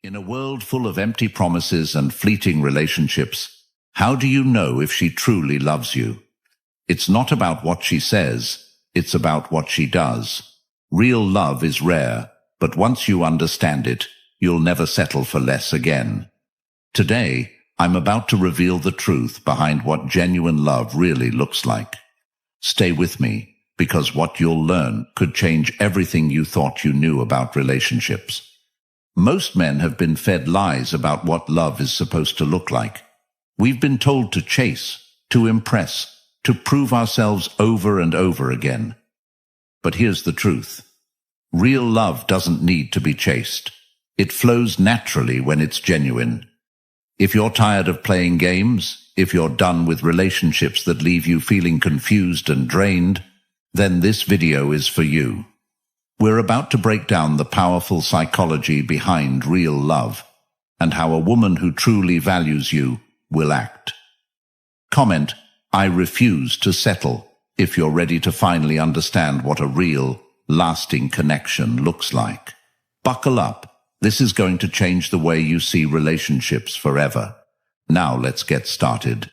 In a world full of empty promises and fleeting relationships, how do you know if she truly loves you? It's not about what she says, it's about what she does. Real love is rare, but once you understand it, you'll never settle for less again. Today, I'm about to reveal the truth behind what genuine love really looks like. Stay with me, because what you'll learn could change everything you thought you knew about relationships. Most men have been fed lies about what love is supposed to look like. We've been told to chase, to impress, to prove ourselves over and over again. But here's the truth. Real love doesn't need to be chased. It flows naturally when it's genuine. If you're tired of playing games, if you're done with relationships that leave you feeling confused and drained, then this video is for you. We're about to break down the powerful psychology behind real love and how a woman who truly values you will act. Comment, "I refuse to settle," if you're ready to finally understand what a real, lasting connection looks like. Buckle up. This is going to change the way you see relationships forever. Now let's get started.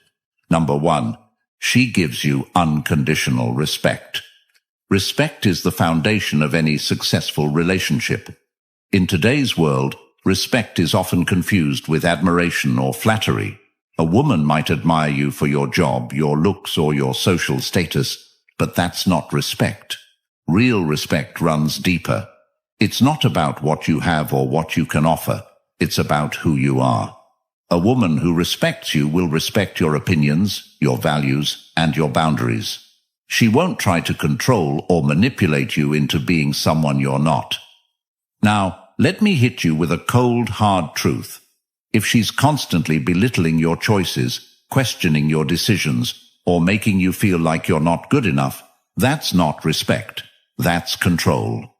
Number 1. She gives you unconditional respect. Respect is the foundation of any successful relationship. In today's world, respect is often confused with admiration or flattery. A woman might admire you for your job, your looks, or your social status, but that's not respect. Real respect runs deeper. It's not about what you have or what you can offer. It's about who you are. A woman who respects you will respect your opinions, your values, and your boundaries. She won't try to control or manipulate you into being someone you're not. Now, let me hit you with a cold, hard truth. If she's constantly belittling your choices, questioning your decisions, or making you feel like you're not good enough, that's not respect. That's control.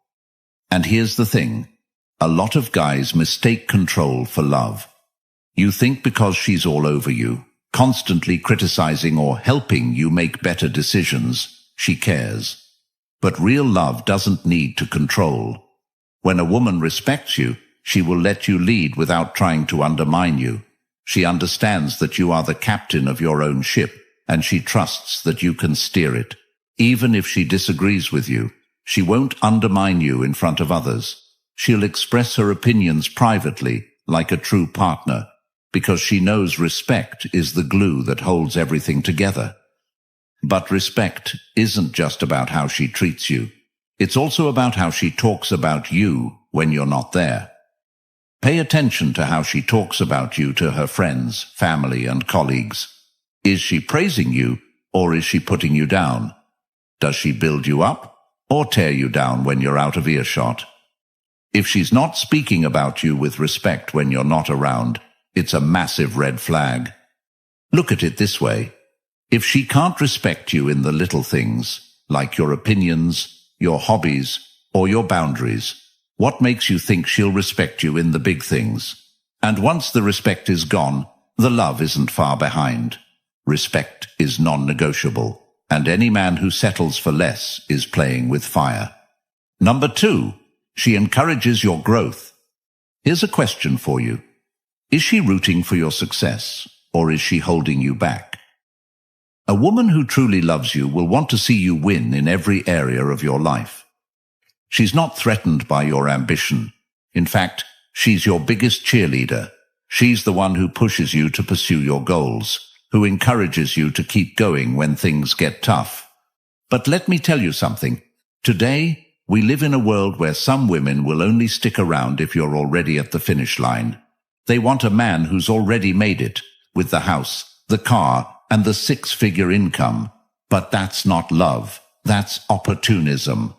And here's the thing. A lot of guys mistake control for love. You think because she's all over you, constantly criticizing or helping you make better decisions, she cares. But real love doesn't need to control. When a woman respects you, she will let you lead without trying to undermine you. She understands that you are the captain of your own ship, and she trusts that you can steer it. Even if she disagrees with you, she won't undermine you in front of others. She'll express her opinions privately, like a true partner, because she knows respect is the glue that holds everything together. But respect isn't just about how she treats you. It's also about how she talks about you when you're not there. Pay attention to how she talks about you to her friends, family, and colleagues. Is she praising you, or is she putting you down? Does she build you up, or tear you down when you're out of earshot? If she's not speaking about you with respect when you're not around, it's a massive red flag. Look at it this way. If she can't respect you in the little things, like your opinions, your hobbies, or your boundaries, what makes you think she'll respect you in the big things? And once the respect is gone, the love isn't far behind. Respect is non-negotiable, and any man who settles for less is playing with fire. Number 2, she encourages your growth. Here's a question for you. Is she rooting for your success, or is she holding you back? A woman who truly loves you will want to see you win in every area of your life. She's not threatened by your ambition. In fact, she's your biggest cheerleader. She's the one who pushes you to pursue your goals, who encourages you to keep going when things get tough. But let me tell you something. Today, we live in a world where some women will only stick around if you're already at the finish line. They want a man who's already made it, with the house, the car, and the 6-figure income. But that's not love. That's opportunism.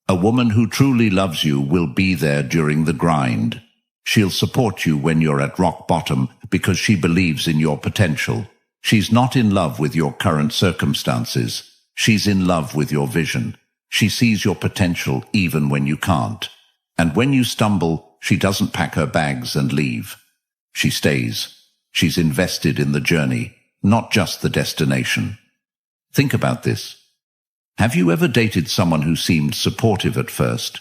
A woman who truly loves you will be there during the grind. She'll support you when you're at rock bottom because she believes in your potential. She's not in love with your current circumstances. She's in love with your vision. She sees your potential even when you can't. And when you stumble, she doesn't pack her bags and leave. She stays. She's invested in the journey, not just the destination. Think about this. Have you ever dated someone who seemed supportive at first,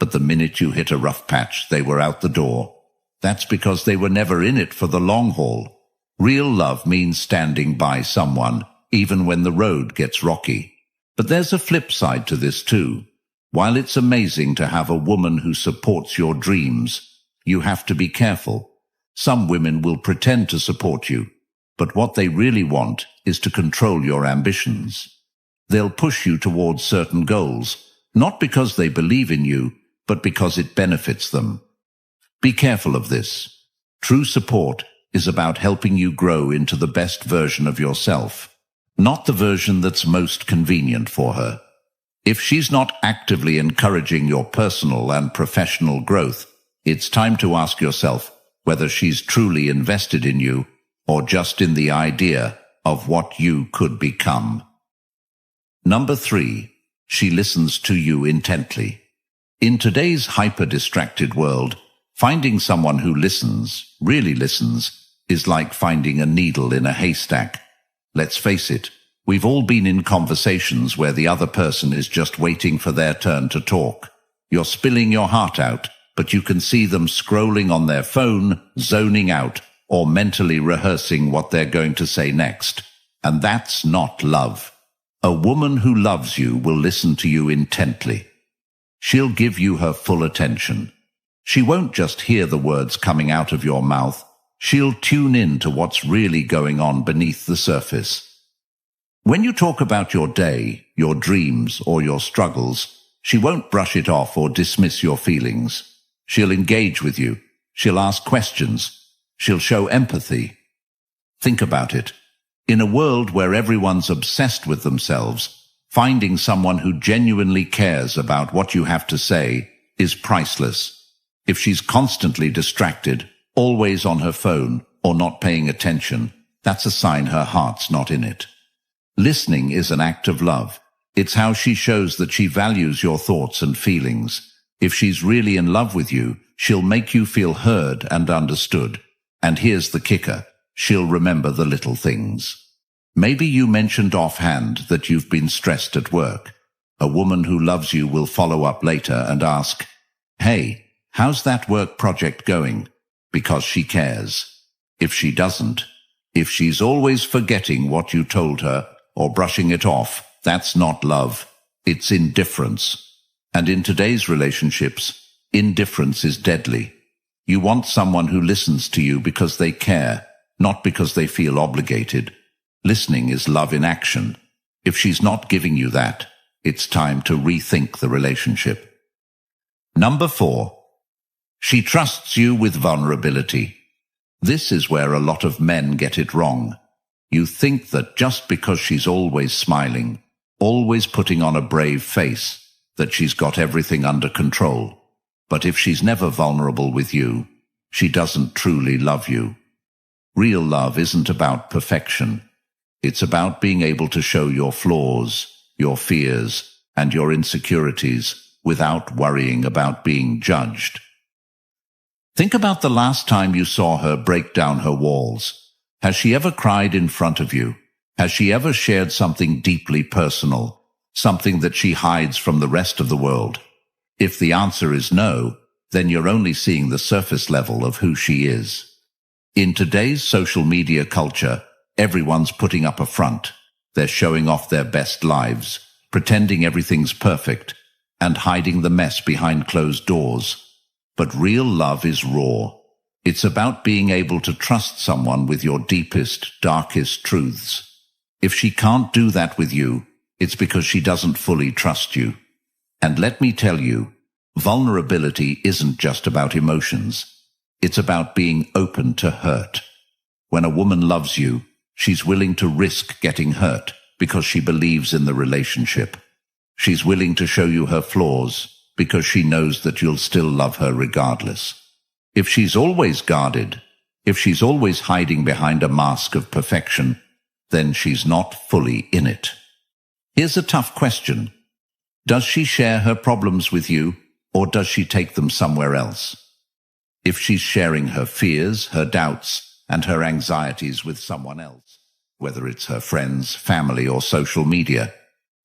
but the minute you hit a rough patch, they were out the door? That's because they were never in it for the long haul. Real love means standing by someone, even when the road gets rocky. But there's a flip side to this too. While it's amazing to have a woman who supports your dreams, you have to be careful. Some women will pretend to support you, but what they really want is to control your ambitions. They'll push you towards certain goals, not because they believe in you, but because it benefits them. Be careful of this. True support is about helping you grow into the best version of yourself, not the version that's most convenient for her. If she's not actively encouraging your personal and professional growth, it's time to ask yourself whether she's truly invested in you or just in the idea of what you could become. Number 3, she listens to you intently. In today's hyper-distracted world, finding someone who listens, really listens, is like finding a needle in a haystack. Let's face it, we've all been in conversations where the other person is just waiting for their turn to talk. You're spilling your heart out, but you can see them scrolling on their phone, zoning out, or mentally rehearsing what they're going to say next. And that's not love. A woman who loves you will listen to you intently. She'll give you her full attention. She won't just hear the words coming out of your mouth. She'll tune in to what's really going on beneath the surface. When you talk about your day, your dreams, or your struggles, she won't brush it off or dismiss your feelings. She'll engage with you. She'll ask questions. She'll show empathy. Think about it. In a world where everyone's obsessed with themselves, finding someone who genuinely cares about what you have to say is priceless. If she's constantly distracted, always on her phone, or not paying attention, that's a sign her heart's not in it. Listening is an act of love. It's how she shows that she values your thoughts and feelings. If she's really in love with you, she'll make you feel heard and understood. And here's the kicker. She'll remember the little things. Maybe you mentioned offhand that you've been stressed at work. A woman who loves you will follow up later and ask, "Hey, how's that work project going?" Because she cares. If she doesn't, if she's always forgetting what you told her or brushing it off, that's not love. It's indifference. And in today's relationships, indifference is deadly. You want someone who listens to you because they care, not because they feel obligated. Listening is love in action. If she's not giving you that, it's time to rethink the relationship. Number 4, she trusts you with vulnerability. This is where a lot of men get it wrong. You think that just because she's always smiling, always putting on a brave face, that she's got everything under control. But if she's never vulnerable with you, she doesn't truly love you. Real love isn't about perfection. It's about being able to show your flaws, your fears, and your insecurities without worrying about being judged. Think about the last time you saw her break down her walls. Has she ever cried in front of you? Has she ever shared something deeply personal, something that she hides from the rest of the world? If the answer is no, then you're only seeing the surface level of who she is. In today's social media culture, everyone's putting up a front. They're showing off their best lives, pretending everything's perfect, and hiding the mess behind closed doors. But real love is raw. It's about being able to trust someone with your deepest, darkest truths. If she can't do that with you, it's because she doesn't fully trust you. And let me tell you, vulnerability isn't just about emotions. It's about being open to hurt. When a woman loves you, she's willing to risk getting hurt because she believes in the relationship. She's willing to show you her flaws because she knows that you'll still love her regardless. If she's always guarded, if she's always hiding behind a mask of perfection, then she's not fully in it. Here's a tough question. Does she share her problems with you, or does she take them somewhere else? If she's sharing her fears, her doubts, and her anxieties with someone else, whether it's her friends, family, or social media,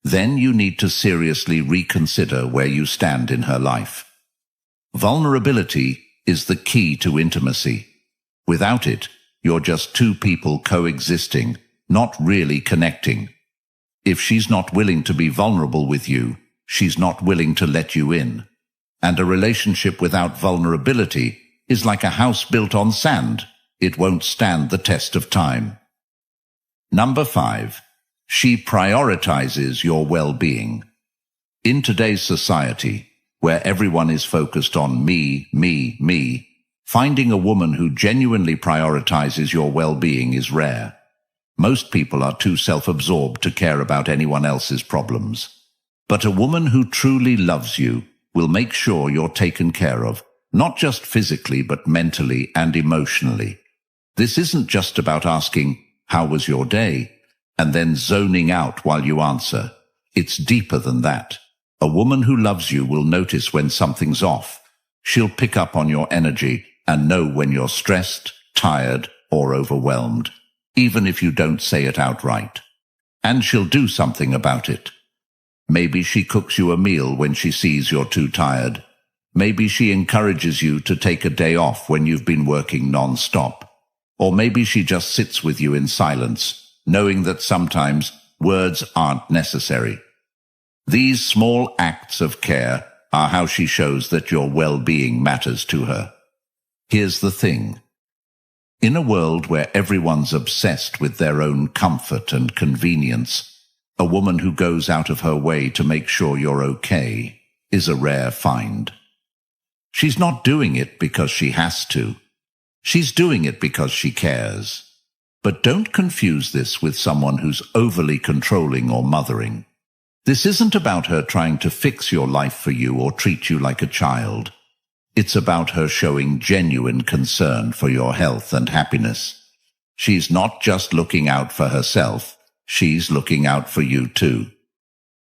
then you need to seriously reconsider where you stand in her life. Vulnerability is the key to intimacy. Without it, you're just two people coexisting, not really connecting. If she's not willing to be vulnerable with you, she's not willing to let you in. And a relationship without vulnerability is like a house built on sand. It won't stand the test of time. Number 5. She prioritizes your well-being. In today's society, where everyone is focused on me, finding a woman who genuinely prioritizes your well-being is rare. Most people are too self-absorbed to care about anyone else's problems. But a woman who truly loves you will make sure you're taken care of, not just physically but mentally and emotionally. This isn't just about asking, "How was your day?" and then zoning out while you answer. It's deeper than that. A woman who loves you will notice when something's off. She'll pick up on your energy and know when you're stressed, tired, or overwhelmed, even if you don't say it outright. And she'll do something about it. Maybe she cooks you a meal when she sees you're too tired. Maybe she encourages you to take a day off when you've been working non-stop. Or maybe she just sits with you in silence, knowing that sometimes words aren't necessary. These small acts of care are how she shows that your well-being matters to her. Here's the thing. In a world where everyone's obsessed with their own comfort and convenience, a woman who goes out of her way to make sure you're okay is a rare find. She's not doing it because she has to. She's doing it because she cares. But don't confuse this with someone who's overly controlling or mothering. This isn't about her trying to fix your life for you or treat you like a child. It's about her showing genuine concern for your health and happiness. She's not just looking out for herself, she's looking out for you too.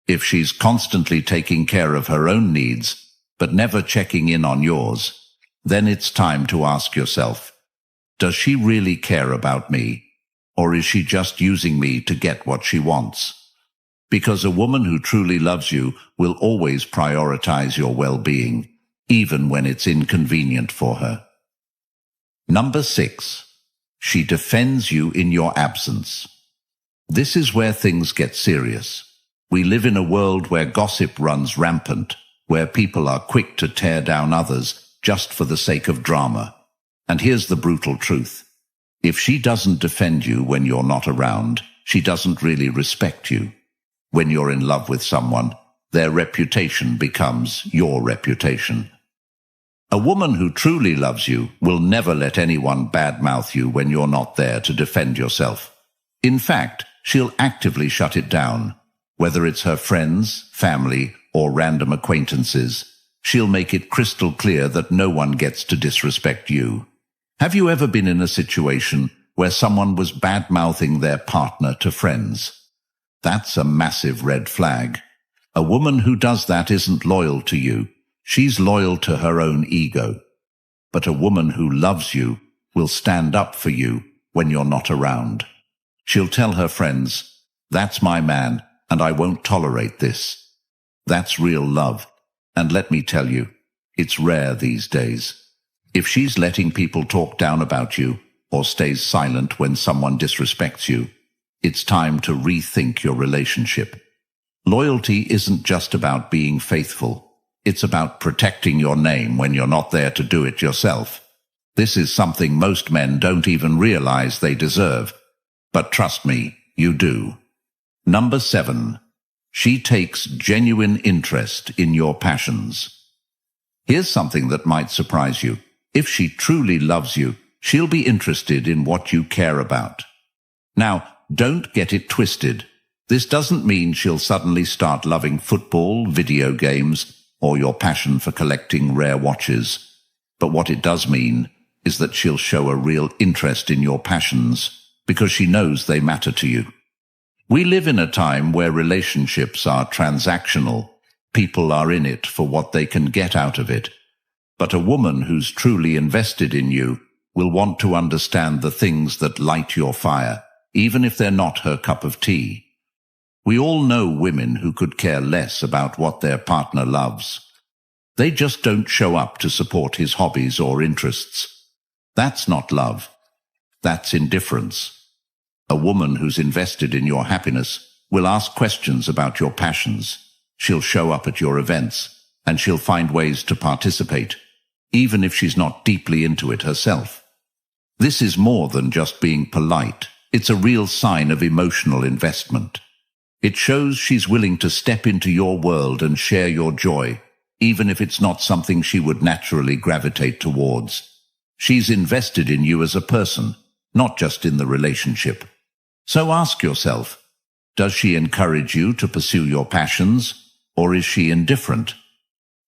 If she's constantly taking care of her own needs, but never checking in on yours, then it's time to ask yourself, does she really care about me? Or is she just using me to get what she wants? Because a woman who truly loves you will always prioritize your well-being, even when it's inconvenient for her. Number 6. She defends you in your absence. This is where things get serious. We live in a world where gossip runs rampant, where people are quick to tear down others just for the sake of drama. And here's the brutal truth. If she doesn't defend you when you're not around, she doesn't really respect you. When you're in love with someone, their reputation becomes your reputation. A woman who truly loves you will never let anyone badmouth you when you're not there to defend yourself. In fact, she'll actively shut it down. Whether it's her friends, family, or random acquaintances, she'll make it crystal clear that no one gets to disrespect you. Have you ever been in a situation where someone was bad-mouthing their partner to friends? That's a massive red flag. A woman who does that isn't loyal to you. She's loyal to her own ego. But a woman who loves you will stand up for you when you're not around. She'll tell her friends, "That's my man, and I won't tolerate this." That's real love. And let me tell you, it's rare these days. If she's letting people talk down about you, or stays silent when someone disrespects you, it's time to rethink your relationship. Loyalty isn't just about being faithful. It's about protecting your name when you're not there to do it yourself. This is something most men don't even realize they deserve. But trust me, you do. Number 7. She takes genuine interest in your passions. Here's something that might surprise you. If she truly loves you, she'll be interested in what you care about. Now, don't get it twisted. This doesn't mean she'll suddenly start loving football, video games, or your passion for collecting rare watches. But what it does mean is that she'll show a real interest in your passions because she knows they matter to you. We live in a time where relationships are transactional. People are in it for what they can get out of it. But a woman who's truly invested in you will want to understand the things that light your fire, even if they're not her cup of tea. We all know women who could care less about what their partner loves. They just don't show up to support his hobbies or interests. That's not love. That's indifference. A woman who's invested in your happiness will ask questions about your passions. She'll show up at your events, and she'll find ways to participate, even if she's not deeply into it herself. This is more than just being polite. It's a real sign of emotional investment. It shows she's willing to step into your world and share your joy, even if it's not something she would naturally gravitate towards. She's invested in you as a person, not just in the relationship. So ask yourself, does she encourage you to pursue your passions, or is she indifferent?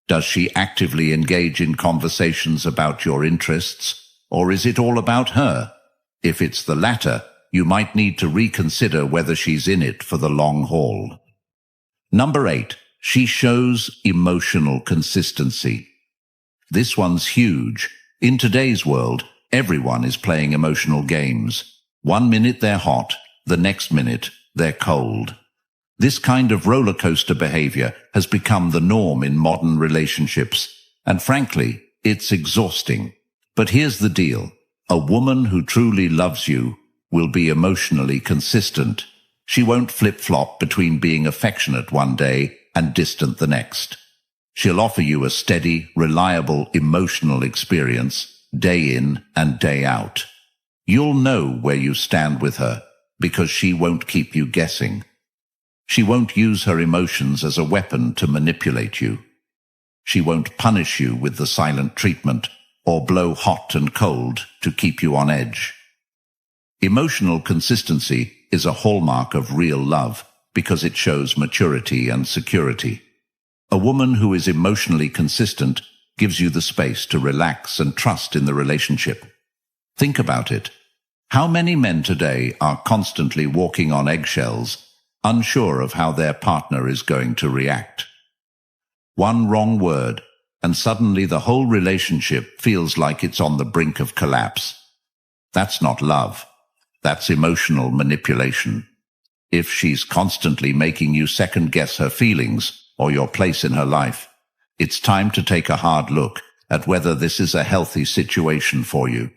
Does she actively engage in conversations about your interests, or is it all about her? If it's the latter, you might need to reconsider whether she's in it for the long haul. Number 8, she shows emotional consistency. This one's huge. In today's world, everyone is playing emotional games. 1 minute they're hot, the next minute they're cold. This kind of roller coaster behavior has become the norm in modern relationships, and frankly, it's exhausting. But here's the deal. A woman who truly loves you will be emotionally consistent. She won't flip-flop between being affectionate one day and distant the next. She'll offer you a steady, reliable, emotional experience, day in and day out. You'll know where you stand with her, because she won't keep you guessing. She won't use her emotions as a weapon to manipulate you. She won't punish you with the silent treatment, or blow hot and cold to keep you on edge. Emotional consistency is a hallmark of real love because it shows maturity and security. A woman who is emotionally consistent gives you the space to relax and trust in the relationship. Think about it. How many men today are constantly walking on eggshells, unsure of how their partner is going to react? One wrong word, and suddenly the whole relationship feels like it's on the brink of collapse. That's not love. That's emotional manipulation. If she's constantly making you second-guess her feelings or your place in her life, it's time to take a hard look at whether this is a healthy situation for you.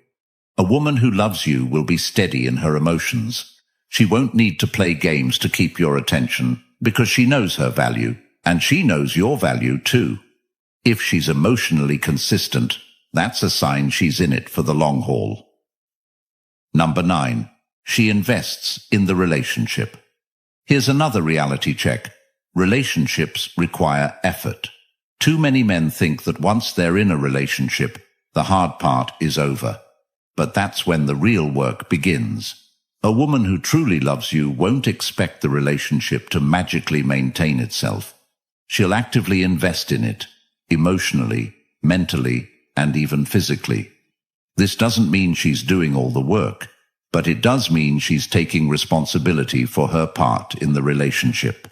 A woman who loves you will be steady in her emotions. She won't need to play games to keep your attention because she knows her value, and she knows your value too. If she's emotionally consistent, that's a sign she's in it for the long haul. Number 9, she invests in the relationship. Here's another reality check. Relationships require effort. Too many men think that once they're in a relationship, the hard part is over. But that's when the real work begins. A woman who truly loves you won't expect the relationship to magically maintain itself. She'll actively invest in it, emotionally, mentally, and even physically. This doesn't mean she's doing all the work, but it does mean she's taking responsibility for her part in the relationship.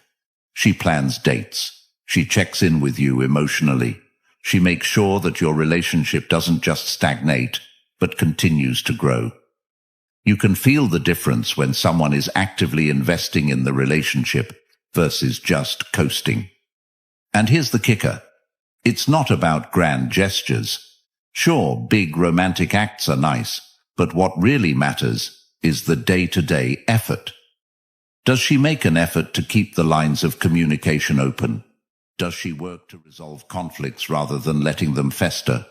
She plans dates. She checks in with you emotionally. She makes sure that your relationship doesn't just stagnate, but continues to grow. You can feel the difference when someone is actively investing in the relationship versus just coasting. And here's the kicker. It's not about grand gestures. Sure, big romantic acts are nice, but what really matters is the day-to-day effort. Does she make an effort to keep the lines of communication open? Does she work to resolve conflicts rather than letting them fester?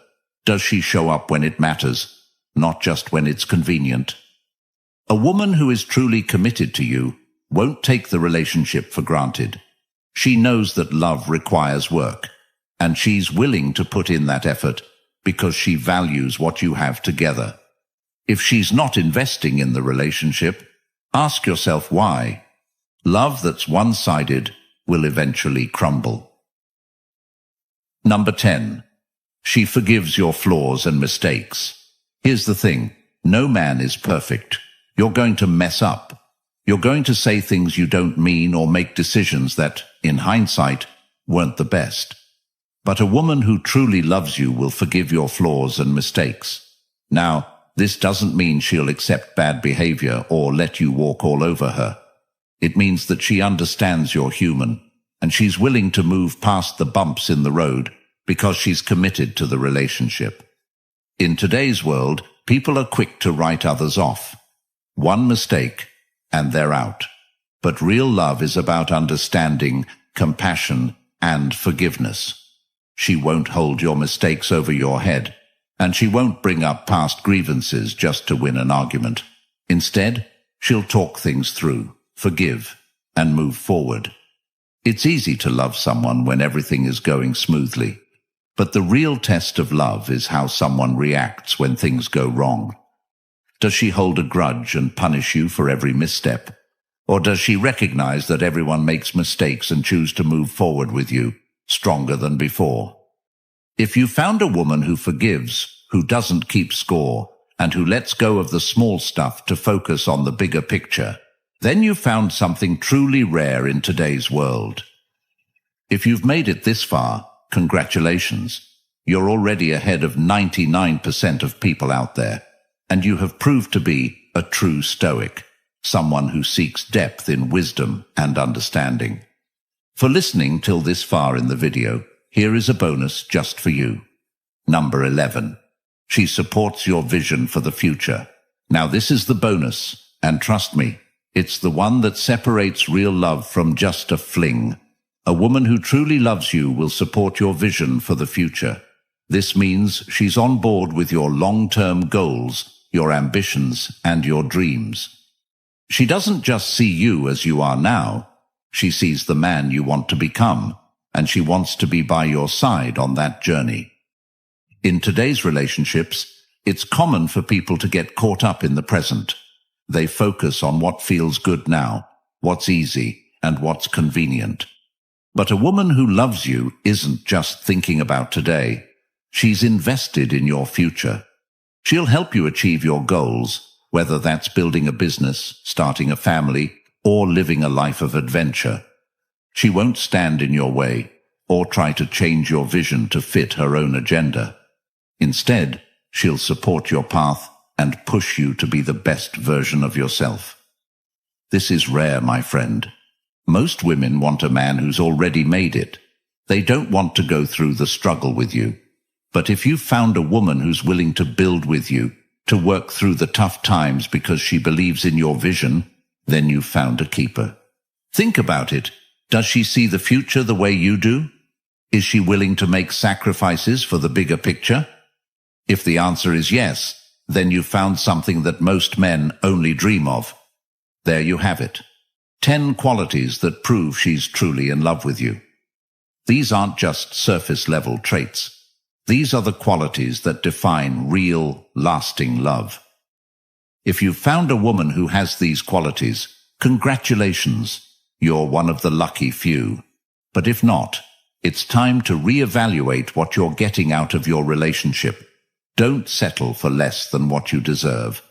Does she show up when it matters, not just when it's convenient? A woman who is truly committed to you won't take the relationship for granted. She knows that love requires work, and she's willing to put in that effort because she values what you have together. If she's not investing in the relationship, ask yourself why. Love that's one-sided will eventually crumble. Number 10. She forgives your flaws and mistakes. Here's the thing. No man is perfect. You're going to mess up. You're going to say things you don't mean or make decisions that, in hindsight, weren't the best. But a woman who truly loves you will forgive your flaws and mistakes. Now, this doesn't mean she'll accept bad behavior or let you walk all over her. It means that she understands you're human, and she's willing to move past the bumps in the road Because she's committed to the relationship. In today's world, people are quick to write others off. One mistake, and they're out. But real love is about understanding, compassion, and forgiveness. She won't hold your mistakes over your head, and she won't bring up past grievances just to win an argument. Instead, she'll talk things through, forgive, and move forward. It's easy to love someone when everything is going smoothly. But the real test of love is how someone reacts when things go wrong. Does she hold a grudge and punish you for every misstep? Or does she recognize that everyone makes mistakes and choose to move forward with you, stronger than before? If you found a woman who forgives, who doesn't keep score, and who lets go of the small stuff to focus on the bigger picture, then you found something truly rare in today's world. If you've made it this far, congratulations. You're already ahead of 99% of people out there, and you have proved to be a true Stoic, someone who seeks depth in wisdom and understanding. For listening till this far in the video, here is a bonus just for you. Number 11. She supports your vision for the future. Now this is the bonus, and trust me, it's the one that separates real love from just a fling. A woman who truly loves you will support your vision for the future. This means she's on board with your long-term goals, your ambitions, and your dreams. She doesn't just see you as you are now. She sees the man you want to become, and she wants to be by your side on that journey. In today's relationships, it's common for people to get caught up in the present. They focus on what feels good now, what's easy, and what's convenient. But a woman who loves you isn't just thinking about today. She's invested in your future. She'll help you achieve your goals, whether that's building a business, starting a family, or living a life of adventure. She won't stand in your way or try to change your vision to fit her own agenda. Instead, she'll support your path and push you to be the best version of yourself. This is rare, my friend. Most women want a man who's already made it. They don't want to go through the struggle with you. But if you've found a woman who's willing to build with you, to work through the tough times because she believes in your vision, then you've found a keeper. Think about it. Does she see the future the way you do? Is she willing to make sacrifices for the bigger picture? If the answer is yes, then you've found something that most men only dream of. There you have it. 10 qualities that prove she's truly in love with you. These aren't just surface-level traits. These are the qualities that define real, lasting love. If you've found a woman who has these qualities, congratulations, you're one of the lucky few. But if not, it's time to reevaluate what you're getting out of your relationship. Don't settle for less than what you deserve.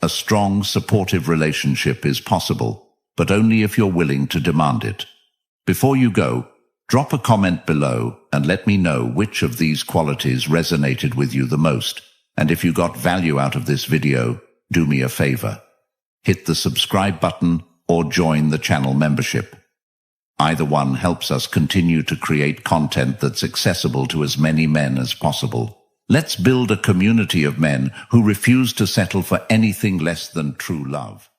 A strong, supportive relationship is possible, but only if you're willing to demand it. Before you go, drop a comment below and let me know which of these qualities resonated with you the most. And if you got value out of this video, do me a favor. Hit the subscribe button or join the channel membership. Either one helps us continue to create content that's accessible to as many men as possible. Let's build a community of men who refuse to settle for anything less than true love.